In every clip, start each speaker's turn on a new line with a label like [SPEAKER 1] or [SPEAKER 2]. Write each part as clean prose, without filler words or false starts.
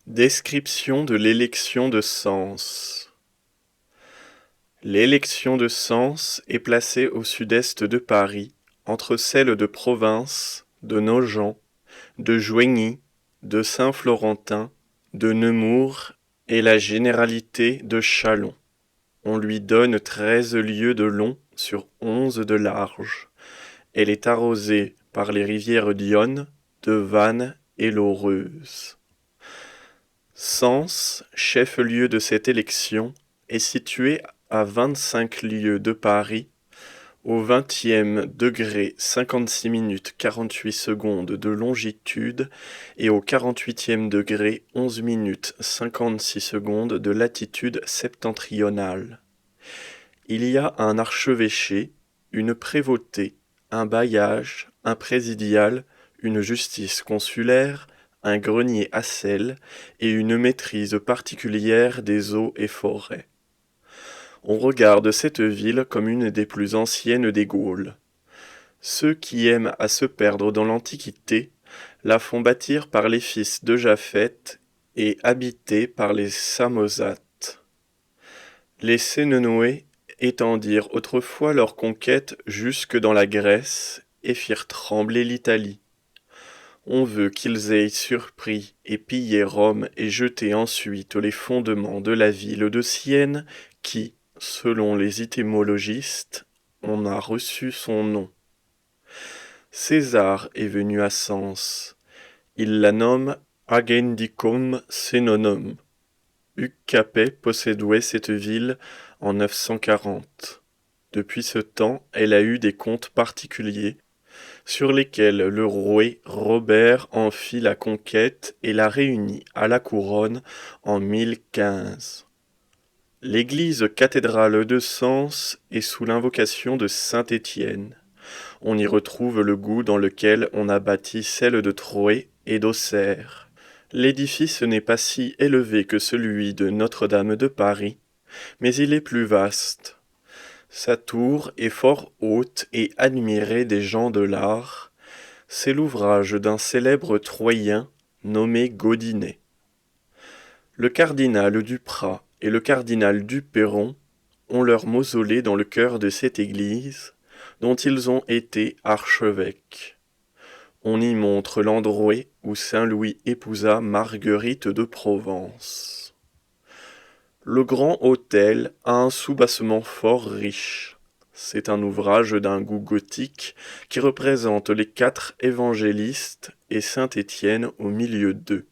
[SPEAKER 1] Description de l'élection de Sens. L'élection de Sens est placée au sud-est de Paris, entre celles de Province, de Nogent, de Joigny, de Saint-Florentin, de Nemours et la généralité de Châlons. On lui donne 13 lieues de long sur 11 de large. Elle est arrosée par les rivières d'Yonne, de Vannes et l'Aureuse. Sens, chef-lieu de cette élection, est situé à 25 lieues de Paris, au 20e degré 56 minutes 48 secondes de longitude et au 48e degré 11 minutes 56 secondes de latitude septentrionale. Il y a un archevêché, une prévôté, un bailliage, un présidial, une justice consulaire, un grenier à sel et une maîtrise particulière des eaux et forêts. On regarde cette ville comme une des plus anciennes des Gaules. Ceux qui aiment à se perdre dans l'Antiquité la font bâtir par les fils de Japheth et habiter par les Samosate. Les Sénonoé étendirent autrefois leur conquête jusque dans la Grèce et firent trembler l'Italie. On veut qu'ils aient surpris et pillé Rome et jeté ensuite les fondements de la ville de Sienne qui, selon les étymologistes, en a reçu son nom. César est venu à Sens. Il la nomme Agendicum Senonum. Hugues Capet possédait cette ville en 940. Depuis ce temps, elle a eu des comtes particuliers, sur lesquels le roi Robert en fit la conquête et la réunit à la couronne en 1015. L'église cathédrale de Sens est sous l'invocation de Saint-Étienne. On y retrouve le goût dans lequel on a bâti celle de Troyes et d'Auxerre. L'édifice n'est pas si élevé que celui de Notre-Dame de Paris, mais il est plus vaste. Sa tour est fort haute et admirée des gens de l'art. C'est l'ouvrage d'un célèbre Troyen nommé Godinet. Le cardinal Duprat et le cardinal Duperron ont leur mausolée dans le chœur de cette église, dont ils ont été archevêques. On y montre l'endroit où saint Louis épousa Marguerite de Provence. Le grand autel a un soubassement fort riche. C'est un ouvrage d'un goût gothique qui représente les 4 évangélistes et saint Étienne au milieu d'eux.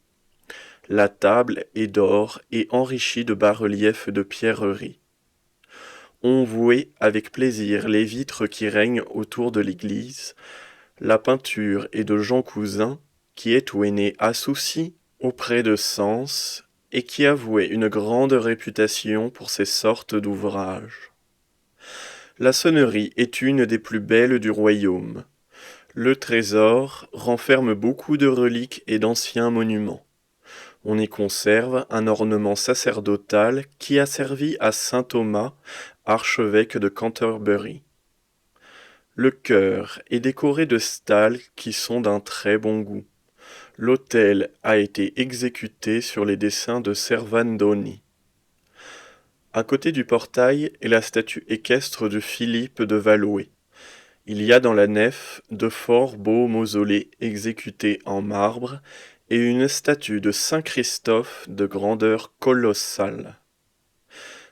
[SPEAKER 1] La table est d'or et enrichie de bas-reliefs de pierreries. On vouait avec plaisir les vitres qui règnent autour de l'église. La peinture est de Jean Cousin, qui est né à Soucy, auprès de Sens, et qui avouait une grande réputation pour ces sortes d'ouvrages. La sonnerie est une des plus belles du royaume. Le trésor renferme beaucoup de reliques et d'anciens monuments. On y conserve un ornement sacerdotal qui a servi à saint Thomas, archevêque de Canterbury. Le chœur est décoré de stalles qui sont d'un très bon goût. L'autel a été exécuté sur les dessins de Servandoni. À côté du portail est la statue équestre de Philippe de Valois. Il y a dans la nef de fort beaux mausolées exécutés en marbre et une statue de saint Christophe de grandeur colossale.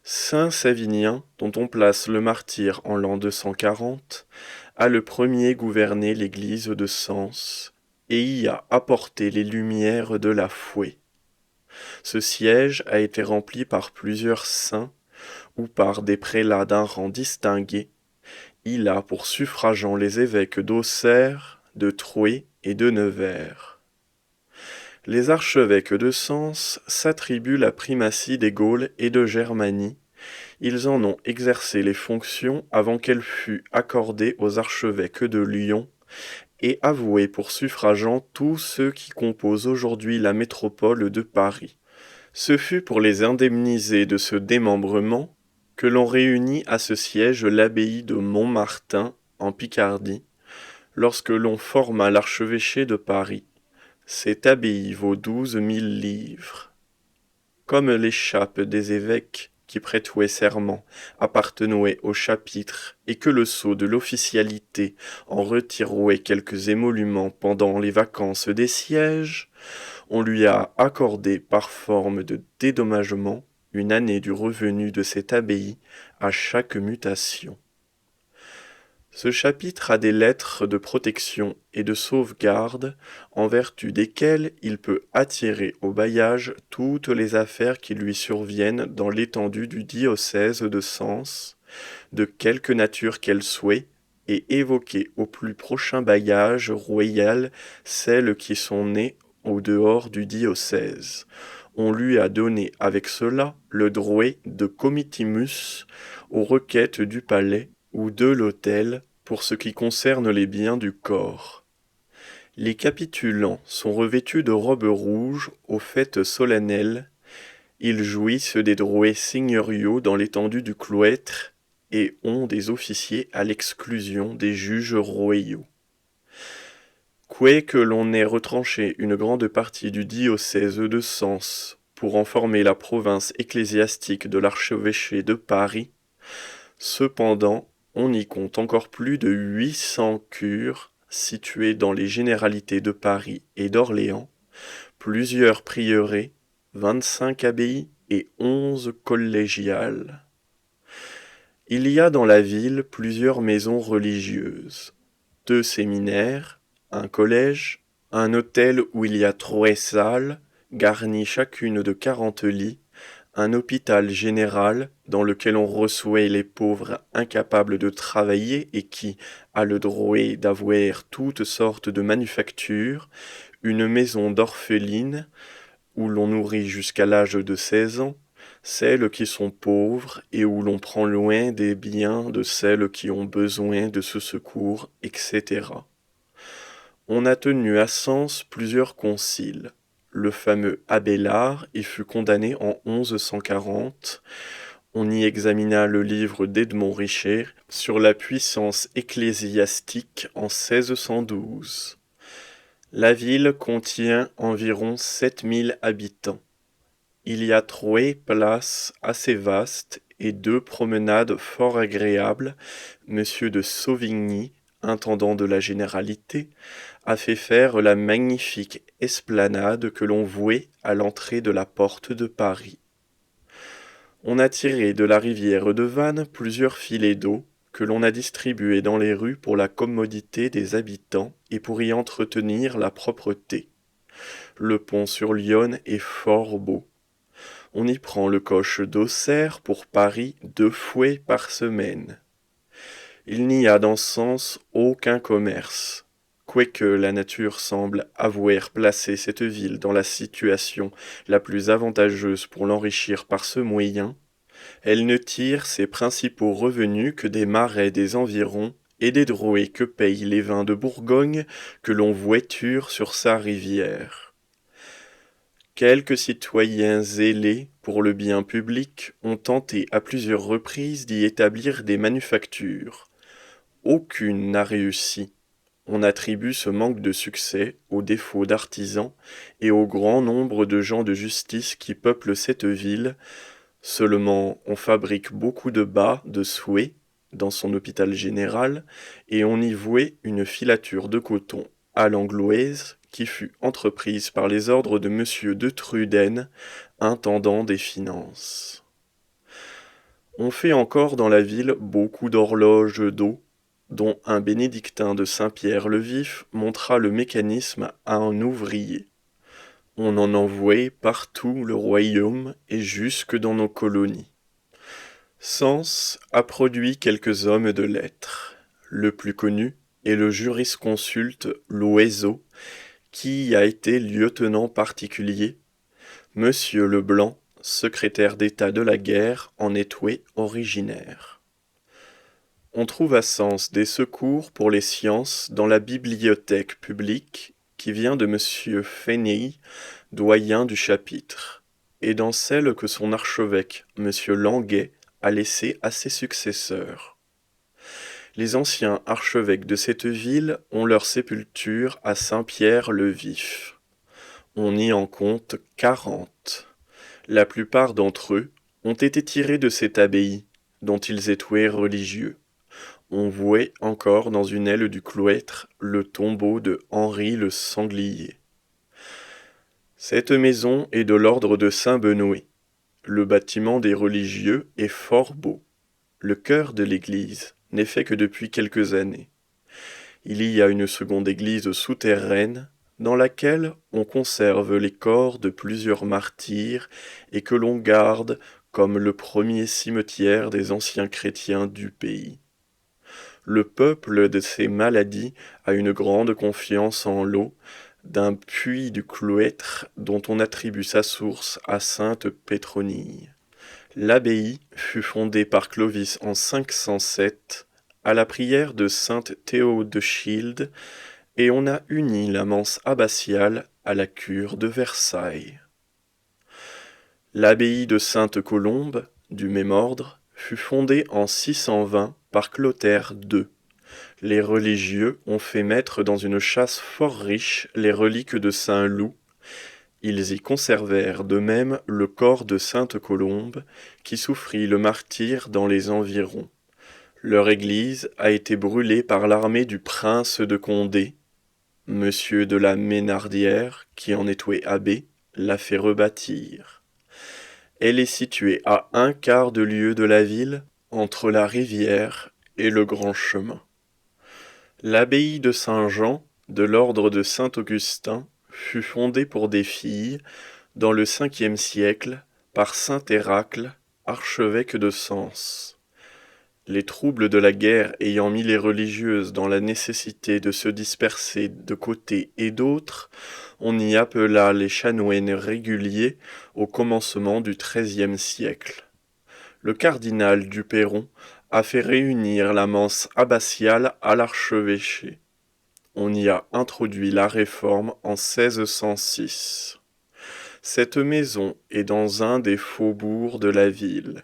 [SPEAKER 1] Saint Savinien, dont on place le martyr en l'an 240, a le premier gouverné l'église de Sens et y a apporté les lumières de la fouet. Ce siège a été rempli par plusieurs saints ou par des prélats d'un rang distingué. Il a pour suffragants les évêques d'Auxerre, de Troyes et de Nevers. Les archevêques de Sens s'attribuent la primatie des Gaules et de Germanie. Ils en ont exercé les fonctions avant qu'elle fût accordée aux archevêques de Lyon et avoué pour suffragants tous ceux qui composent aujourd'hui la métropole de Paris. Ce fut pour les indemniser de ce démembrement que l'on réunit à ce siège l'abbaye de Montmartin en Picardie, lorsque l'on forma l'archevêché de Paris. Cette abbaye vaut 12 000 livres. comme l'échappe des évêques qui prêtaient serment, appartenaient au chapitre, et que le sceau de l'officialité en retirait quelques émoluments pendant les vacances des sièges, on lui a accordé par forme de dédommagement une année du revenu de cette abbaye à chaque mutation. Ce chapitre a des lettres de protection et de sauvegarde en vertu desquelles il peut attirer au bailliage toutes les affaires qui lui surviennent dans l'étendue du diocèse de Sens, de quelque nature qu'elles soient, et évoquer au plus prochain bailliage royal celles qui sont nées au dehors du diocèse. On lui a donné avec cela le droit de comitimus aux requêtes du palais ou de l'hôtel pour ce qui concerne les biens du corps. Les capitulants sont revêtus de robes rouges aux fêtes solennelles. Ils jouissent des droits seigneuriaux dans l'étendue du cloître et ont des officiers à l'exclusion des juges royaux. Quoique l'on ait retranché une grande partie du diocèse de Sens pour en former la province ecclésiastique de l'archevêché de Paris, cependant, on y compte encore plus de 800 cures situés dans les généralités de Paris et d'Orléans, plusieurs prieurés, 25 abbayes et 11 collégiales. Il y a dans la ville plusieurs maisons religieuses, 2 séminaires, un collège, un hôtel où il y a 3 salles, garnies chacune de 40 lits, un hôpital général dans lequel on reçoit les pauvres incapables de travailler et qui a le droit d'avoir toutes sortes de manufactures, une maison d'orphelines où l'on nourrit jusqu'à l'âge de 16 ans, celles qui sont pauvres et où l'on prend loin des biens de celles qui ont besoin de ce secours, etc. On a tenu à Sens plusieurs conciles. Le fameux Abélard y fut condamné en 1140. On y examina le livre d'Edmond Richer sur la puissance ecclésiastique en 1612. La ville contient environ 7000 habitants. Il y a 3 places assez vastes et 2 promenades fort agréables. Monsieur de Sauvigny, intendant de la généralité, a fait faire la magnifique esplanade que l'on vouait à l'entrée de la porte de Paris. On a tiré de la rivière de Vannes plusieurs filets d'eau que l'on a distribués dans les rues pour la commodité des habitants et pour y entretenir la propreté. Le pont sur l'Yonne est fort beau. On y prend le coche d'Auxerre pour Paris 2 fois par semaine. Il n'y a dans ce sens aucun commerce. Quoique la nature semble avoir placé cette ville dans la situation la plus avantageuse pour l'enrichir par ce moyen, elle ne tire ses principaux revenus que des marais des environs et des droits que payent les vins de Bourgogne que l'on voiture sur sa rivière. Quelques citoyens zélés pour le bien public ont tenté à plusieurs reprises d'y établir des manufactures. Aucune n'a réussi. On attribue ce manque de succès au défaut d'artisans et au grand nombre de gens de justice qui peuplent cette ville. Seulement, on fabrique beaucoup de bas de souhait dans son hôpital général et on y vouait une filature de coton à l'angloise qui fut entreprise par les ordres de monsieur de Truden, intendant des finances. On fait encore dans la ville beaucoup d'horloges d'eau, dont un bénédictin de Saint-Pierre-le-Vif montra le mécanisme à un ouvrier. On en envoie partout le royaume et jusque dans nos colonies. Sens a produit quelques hommes de lettres. Le plus connu est le jurisconsulte Loiseau, qui y a été lieutenant particulier. Monsieur Leblanc, secrétaire d'État de la guerre, en est originaire. On trouve à Sens des secours pour les sciences dans la bibliothèque publique qui vient de monsieur Fénéy, doyen du chapitre, et dans celle que son archevêque, monsieur Languet, a laissée à ses successeurs. Les anciens archevêques de cette ville ont leur sépulture à Saint-Pierre-le-Vif. On y en compte 40. La plupart d'entre eux ont été tirés de cette abbaye, dont ils étaient religieux. On vouait encore dans une aile du cloître le tombeau de Henri le Sanglier. Cette maison est de l'ordre de Saint-Benoît. Le bâtiment des religieux est fort beau. Le chœur de l'église n'est fait que depuis quelques années. Il y a une seconde église souterraine dans laquelle on conserve les corps de plusieurs martyrs et que l'on garde comme le premier cimetière des anciens chrétiens du pays. Le peuple de ces maladies a une grande confiance en l'eau d'un puits du cloître dont on attribue sa source à sainte Pétronille. L'abbaye fut fondée par Clovis en 507 à la prière de sainte Théodechilde et on a uni la mense abbatiale à la cure de Versailles. L'abbaye de Sainte-Colombe, du même ordre, fut fondée en 620 par Clotaire II. Les religieux ont fait mettre dans une châsse fort riche les reliques de saint Loup. Ils y conservèrent de même le corps de sainte Colombe, qui souffrit le martyre dans les environs. Leur église a été brûlée par l'armée du prince de Condé. Monsieur de la Ménardière, qui en était abbé, l'a fait rebâtir. Elle est située à 1/4 de lieue de la ville, entre la rivière et le grand chemin. L'abbaye de Saint-Jean, de l'ordre de Saint-Augustin, fut fondée pour des filles, dans le 5e siècle, par saint Héracle, archevêque de Sens. Les troubles de la guerre ayant mis les religieuses dans la nécessité de se disperser de côté et d'autre, on y appela les chanoines réguliers au commencement du XIIIe siècle. Le cardinal du Perron a fait réunir la mense abbatiale à l'archevêché. On y a introduit la réforme en 1606. Cette maison est dans un des faubourgs de la ville.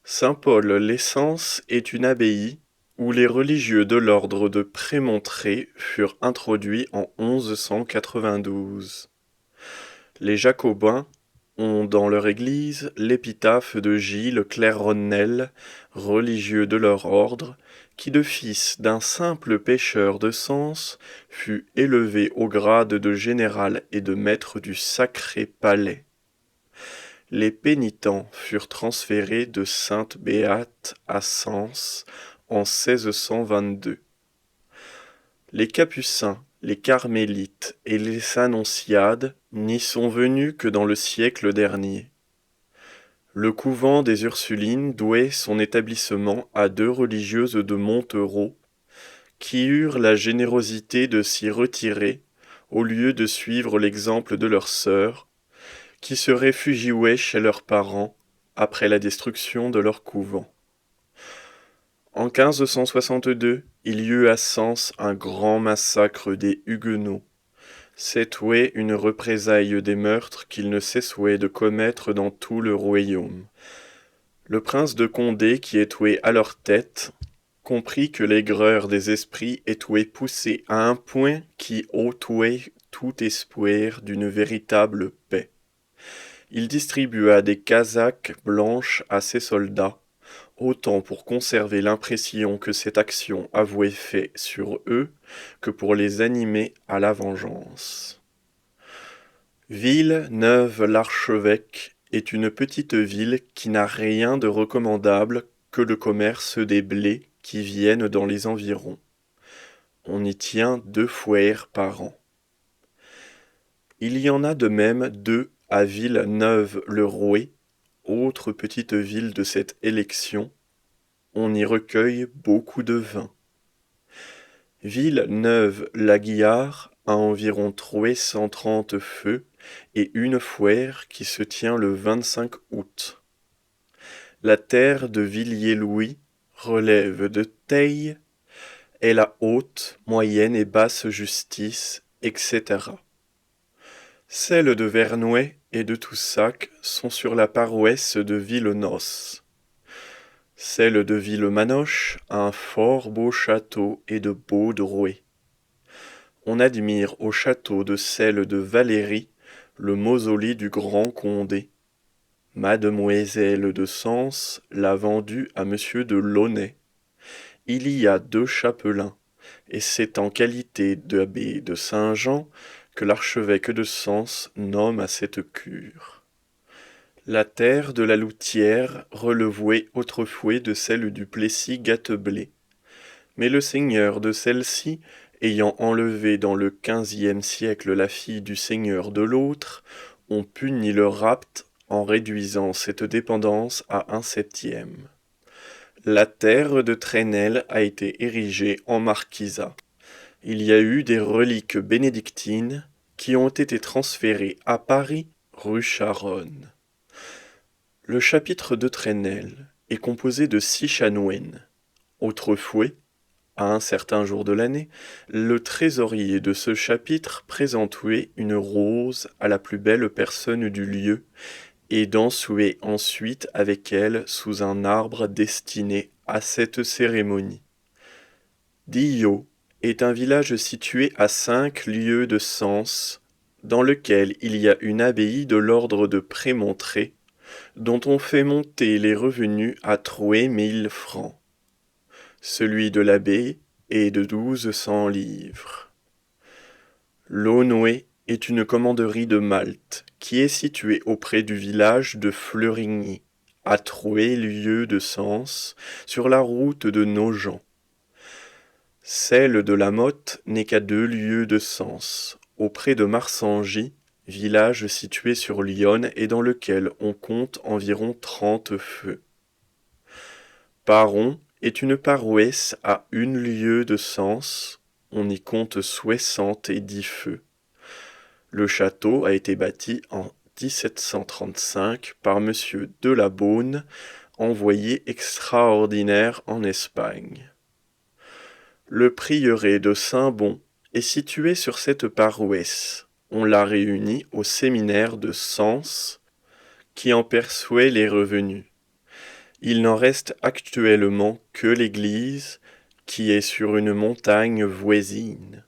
[SPEAKER 1] Saint-Paul-l'Essence est une abbaye où les religieux de l'ordre de Prémontré furent introduits en 1192. Les Jacobins ont dans leur église l'épitaphe de Gilles Claironel, religieux de leur ordre, qui de fils d'un simple pêcheur de Sens fut élevé au grade de général et de maître du Sacré Palais. Les pénitents furent transférés de Sainte-Béate à Sens en 1622. Les Capucins, les Carmélites et les Annonciades n'y sont venus que dans le siècle dernier. Le couvent des Ursulines douait son établissement à 2 religieuses de Montereau, qui eurent la générosité de s'y retirer au lieu de suivre l'exemple de leurs sœurs, qui se réfugiaient chez leurs parents après la destruction de leur couvent. En 1562, il y eut à Sens un grand massacre des Huguenots. C'était une représaille des meurtres qu'ils ne cessaient de commettre dans tout le royaume. Le prince de Condé, qui était à leur tête, comprit que l'aigreur des esprits était poussée à un point qui ôtait tout espoir d'une véritable paix. Il distribua des casaques blanches à ses soldats, autant pour conserver l'impression que cette action avait fait sur eux que pour les animer à la vengeance. Villeneuve-l'Archevêque est une petite ville qui n'a rien de recommandable que le commerce des blés qui viennent dans les environs. On y tient 2 foires par an. Il y en a de même 2 à Villeneuve-le-Rouet, autre petite ville de cette élection. On y recueille beaucoup de vin. Villeneuve-la-Guillard a environ 330 feux et une foire qui se tient le 25 août. La terre de Villiers-Louis relève de Teille, est la haute, moyenne et basse justice, etc. Celles de Vernouet et de Toussac sont sur la paroisse de Villenosse. Celle de Villemanoche a un fort beau château et de beaux drouets. On admire au château de celle de Valérie le mausolée du grand Condé. Mademoiselle de Sens l'a vendu à monsieur de Launay. Il y a 2 chapelains, et c'est en qualité d'abbé de Saint-Jean que l'archevêque de Sens nomme à cette cure. La terre de la Loutière relevait autrefois de celle du Plessis-Gâteblé. Mais le seigneur de celle-ci, ayant enlevé dans le 15e siècle la fille du seigneur de l'autre, on punit le rapt en réduisant cette dépendance à 1/7. La terre de Trenel a été érigée en marquisat. Il y a eu des reliques bénédictines qui ont été transférées à Paris, rue Charonne. Le chapitre de Trenel est composé de 6 chanoines. Autrefois, à un certain jour de l'année, le trésorier de ce chapitre présentait une rose à la plus belle personne du lieu, et dansait ensuite avec elle sous un arbre destiné à cette cérémonie. Dillot est un village situé à 5 lieues de Sens, dans lequel il y a une abbaye de l'ordre de Prémontré, dont on fait monter les revenus à 3 000 francs. Celui de l'abbé est de 1200 livres. Launoy est une commanderie de Malte qui est située auprès du village de Fleurigny, à 3 lieues de Sens, sur la route de Nogent. Celle de la Motte n'est qu'à 2 lieues de Sens, auprès de Marsangy, village situé sur l'Yonne et dans lequel on compte environ 30 feux. Paron est une paroisse à 1 lieue de Sens, on y compte 70 feux. Le château a été bâti en 1735 par monsieur de la Beaune, envoyé extraordinaire en Espagne. Le prieuré de Saint-Bon est situé sur cette paroisse. On l'a réuni au séminaire de Sens, qui en perçoit les revenus. Il n'en reste actuellement que l'église, qui est sur une montagne voisine.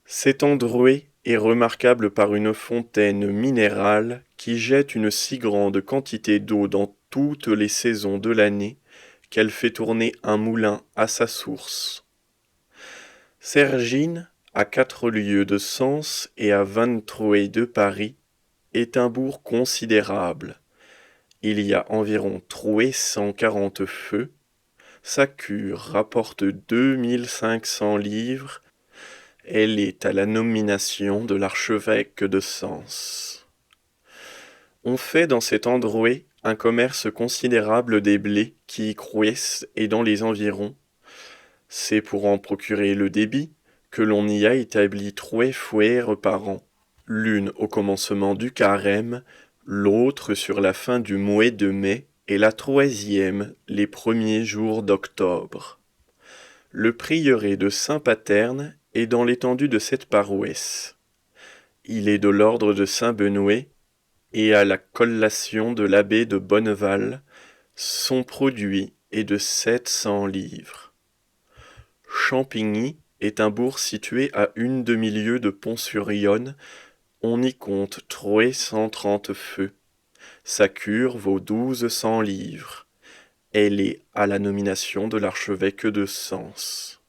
[SPEAKER 1] Cet endroit est remarquable par une fontaine minérale qui jette une si grande quantité d'eau dans toutes les saisons de l'année qu'elle fait tourner un moulin à sa source. Cergine, à 4 lieues de Sens et à 23 de Paris, est un bourg considérable. Il y a environ 340 feux. Sa cure rapporte 2500 livres. Elle est à la nomination de l'archevêque de Sens. On fait dans cet endroit un commerce considérable des blés qui y croissent et dans les environs. C'est pour en procurer le débit que l'on y a établi 3 foires par an, l'une au commencement du carême, l'autre sur la fin du mois de mai et la 3e les premiers jours d'octobre. Le prieuré de Saint-Paterne est dans l'étendue de cette paroisse. Il est de l'ordre de Saint-Benoît et à la collation de l'abbé de Bonneval, son produit est de 700 livres. Champigny est un bourg situé à 1 demi-lieue de Pont-sur-Yonne. On y compte 330 feux. Sa cure vaut 1200 livres. Elle est à la nomination de l'archevêque de Sens.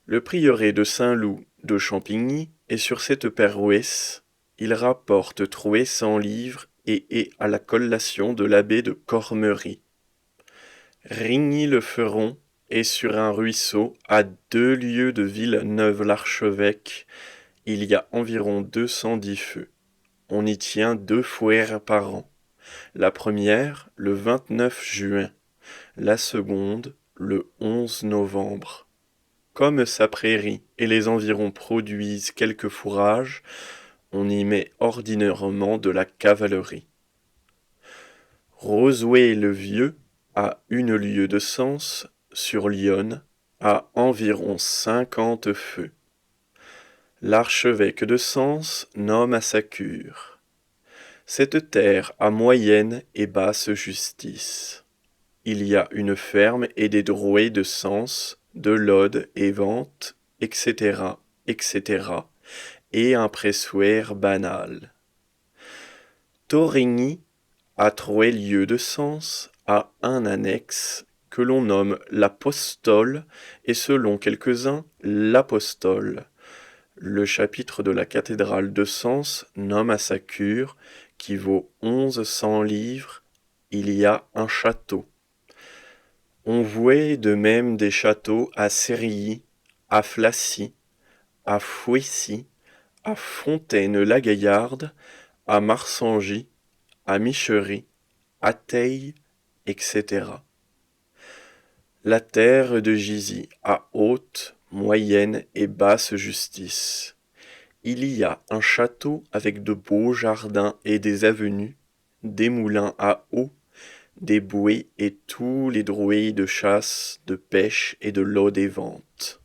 [SPEAKER 1] Le prieuré de Saint-Loup de Champigny est sur cette paroisse. Il rapporte 300 livres et est à la collation de l'abbé de Cormery. Rigny-le-Feron est sur un ruisseau à 2 lieues de Villeneuve-l'Archevêque. Il y a environ 210 feux. On y tient 2 foires par an. La première, le 29 juin. La seconde, le 11 novembre. Comme sa prairie et les environs produisent quelques fourrages, on y met ordinairement de la cavalerie. Rosouet-le-Vieux, à 1 lieue de Sens, sur l'Yonne, a environ 50 feux. L'archevêque de Sens nomme à sa cure. Cette terre a moyenne et basse justice. Il y a une ferme et des drouets de Sens, de l'Aude et Vente, etc., etc., et un pressoir banal. Torigny, à 3 lieues de Sens, a un annexe que l'on nomme l'apostole et selon quelques-uns l'apostole. Le chapitre de la cathédrale de Sens nomme à sa cure, qui vaut 1100 livres, il y a un château. On vouait de même des châteaux à Sérilly, à Flacy, à Fouessy, à Fontaine-la-Gaillarde, à Marsangy, à Michery, à Teil, etc. La terre de Gisy a haute, moyenne et basse justice. Il y a un château avec de beaux jardins et des avenues, des moulins à eau, des bouées et tous les drouets de chasse, de pêche et de l'eau des ventes.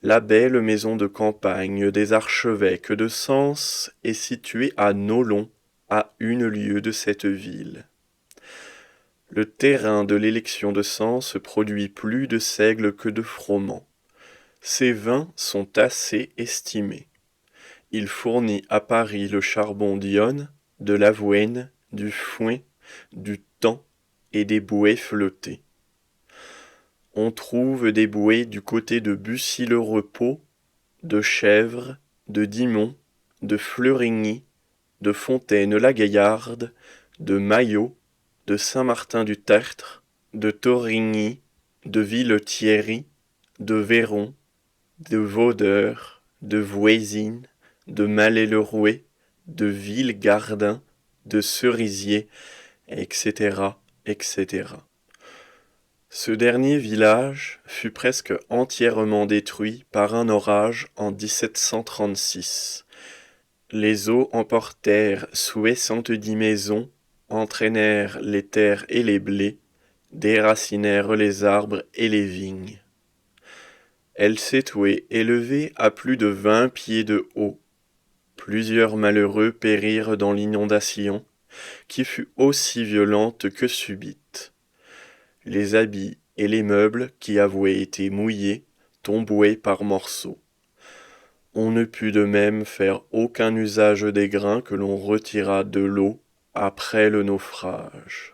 [SPEAKER 1] La belle maison de campagne des archevêques de Sens est située à Nolon, à 1 lieue de cette ville. Le terrain de l'élection de Sens produit plus de seigle que de froment. Ses vins sont assez estimés. Il fournit à Paris le charbon d'Yonne, de l'avoine, du foin, du thym et des bouets fleutés. On trouve des bouets du côté de Bussy-le-Repos, de Chèvres, de Dixmont, de Fleurigny, de Fontaine-la-Gaillarde, de Maillot, de Saint-Martin-du-Tertre, de Torigny, de Villethierry, de Véron, de Vaudeur, de Vouésines, de Malais-le-Rouet, de Ville-Gardin, de Cerisier, etc., etc. Ce dernier village fut presque entièrement détruit par un orage en 1736. Les eaux emportèrent 70 maisons, entraînèrent les terres et les blés, déracinèrent les arbres et les vignes. Elle s'était élevée à plus de 20 pieds de haut. Plusieurs malheureux périrent dans l'inondation, qui fut aussi violente que subite. Les habits et les meubles qui avaient été mouillés tombaient par morceaux. On ne put de même faire aucun usage des grains que l'on retira de l'eau après le naufrage.